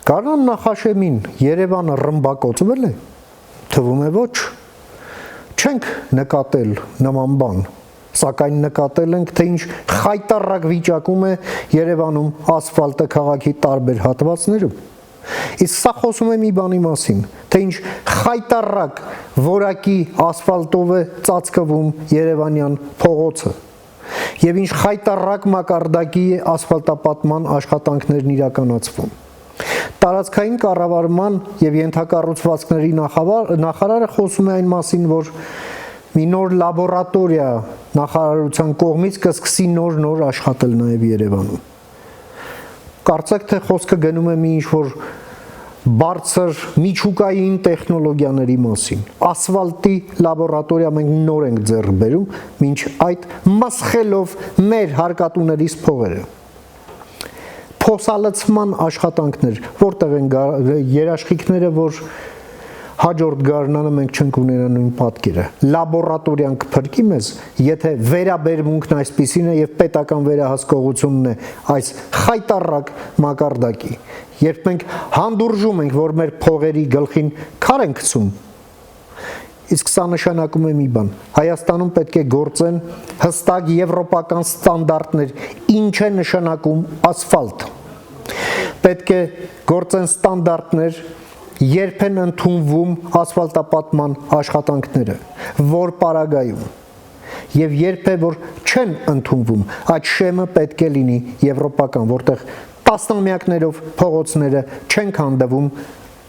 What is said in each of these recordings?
Գարնան նախաշեմին Երևանը ռմբակոծվել է, թվում է ոչ, չենք նկատել նման բան, սակայն նկատել ենք, թե ինչ խայտառակ վիճակում է Երևանում ասֆալտը քաղաքի տարբեր հատվածներում։ Իսկ սա խոսում է մի բանի մասին, թե ինչ խայտառակ որակի ասֆալտով է ծածկվում Երևանյան փողոցը եւ ինչ խայտառակ մակարդակի ասֆալտապատման աշխատանքներն իրականացվում։ Տարածքային կառավարման եւ ենթակառուցվածքների նախարարը խոսում է այն մասին, որ մի նոր լաբորատորիա նախարարության կողմից կսկսի նոր աշխատել նաեւ Երևանում։ Կարծեք թե խոսքը գնում է մի ինչ-որ բարձր միջուկային տեխնոլոգիաների մասին։ Ասֆալտի լաբորատորիա մենք նոր ենք ձեռք բերում, մինչ այդ մասխելով մեր հարկատուներից փողերը։ Փոսալցման աշխատանքներ, որտեղ են երաշխիքները, որ հաջորդ գարնանը մենք չենք ունենա նույն պատկերը։ Լաբորատորիան կփրկի մեզ, եթե վերաբերմունքն այսպիսին է եւ պետական վերահսկողությունն է այս խայտառակ մակարդակի։ Երբ մենք հանդուրժում ենք, որ մեր փողերի գլխին քար են գցում, իսկ սա նշանակում է մի բան. Հայաստանում պետք է գործեն հստակ եվրոպական ստանդարտներ, ինչ է նշանակում ասֆալտ։ Պետք է գործեն ստանդարտներ, երբ են ընդունվում ասֆալտապատման աշխատանքները, որ պարագայում, եւ երբ է որ չեն ընդունվում, այդ շեմը պետք է լինի եվրոպական, որտեղ տասնամյակներով փողոցները չեն քանդվում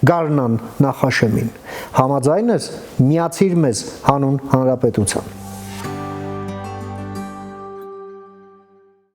գարնան նախաշեմին։ Համաձայն ես, միացիր մեզ հանուն հանրապետության։